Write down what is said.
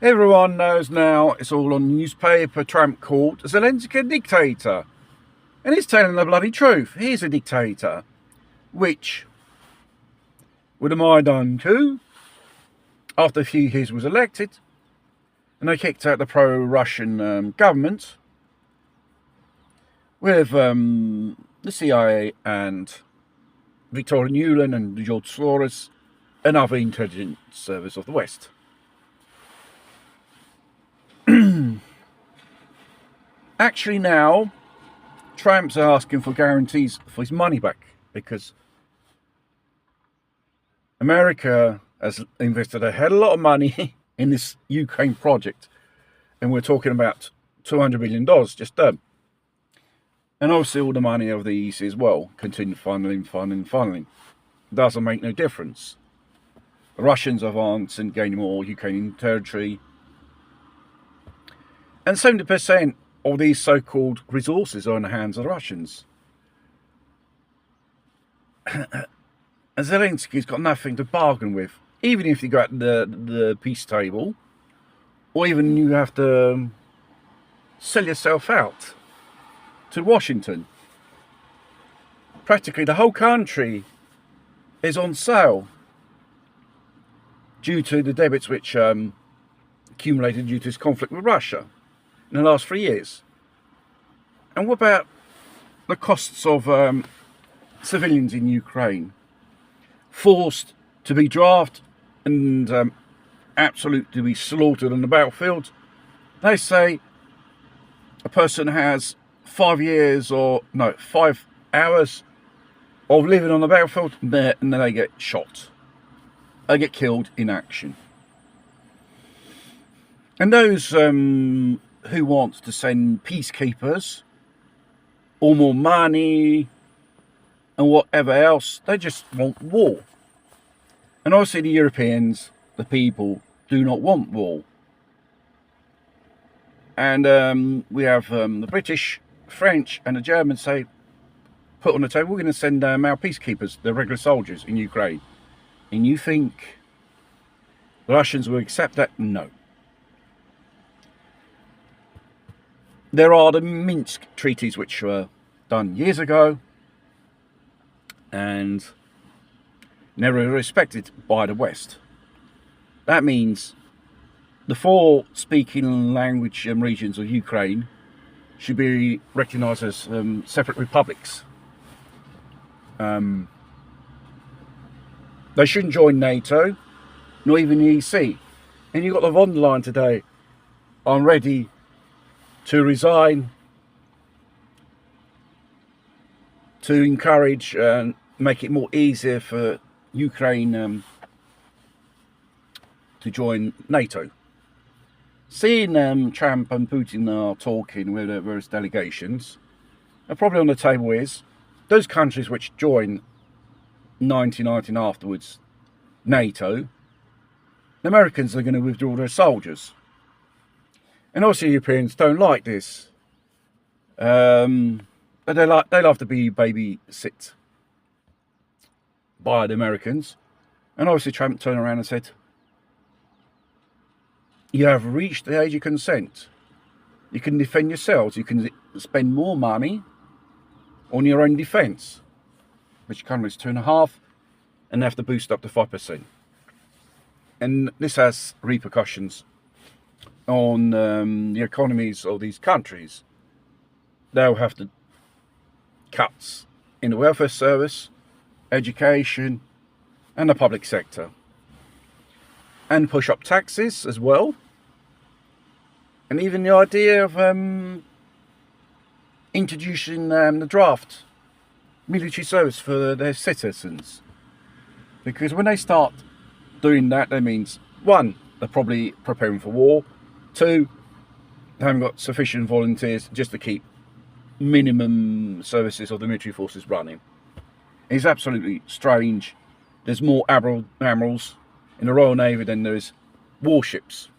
Everyone knows now, it's all on newspaper, Trump called Zelensky a dictator. And he's telling the bloody truth. He's a dictator. Which, with the Maidan coup, after a few years was elected, and they kicked out the pro-Russian government, with the CIA and Victoria Nuland and George Soros and other intelligence service of the West. Actually now, Trump's asking for guarantees for his money back because America has invested a hell of a lot of money in this Ukraine project, and we're talking about $200 billion just done. And obviously all the money of the East as well, continue funneling. Doesn't make no difference. The Russians advance and gain more Ukrainian territory. And 70% of these so-called resources are in the hands of the Russians. And Zelensky's got nothing to bargain with. Even if you go at the peace table, or even you have to sell yourself out to Washington. Practically the whole country is on sale due to the debits which accumulated due to this conflict with Russia in the last 3 years. And what about the costs of civilians in Ukraine forced to be drafted and absolutely to be slaughtered on the battlefield? They say a person has 5 hours of living on the battlefield, and then they get shot. They get killed in action. And those who want to send peacekeepers or more money and whatever else, they just want war. And obviously the Europeans, the people, do not want war. And we have the British, French and the Germans say, put on the table, we're going to send our peacekeepers, the regular soldiers in Ukraine. And you think the Russians will accept that? No. There are the Minsk treaties which were done years ago and never respected by the West. That means the 4 speaking language regions of Ukraine should be recognised as separate republics. They shouldn't join NATO, nor even the EC. And you've got the von der Leyen today on ready to resign, to encourage and make it more easier for Ukraine to join NATO. Seeing Trump and Putin are talking with various delegations, the problem on the table is those countries which join 1919 afterwards NATO, the Americans are going to withdraw their soldiers. And also Europeans don't like this. But they love to be babysit by the Americans. And obviously Trump turned around and said, you have reached the age of consent. You can defend yourselves. You can spend more money on your own defence, which currently is 2.5%, and they have to boost up to 5%. And this has repercussions on the economies of these countries. They'll have to cuts in the welfare service, education, and the public sector, and push up taxes as well. And even the idea of introducing the draft military service for their citizens, because when they start doing that, that means 1, they're probably preparing for war. 2, they haven't got sufficient volunteers just to keep minimum services of the military forces running. It's absolutely strange. There's more admirals in the Royal Navy than there is warships.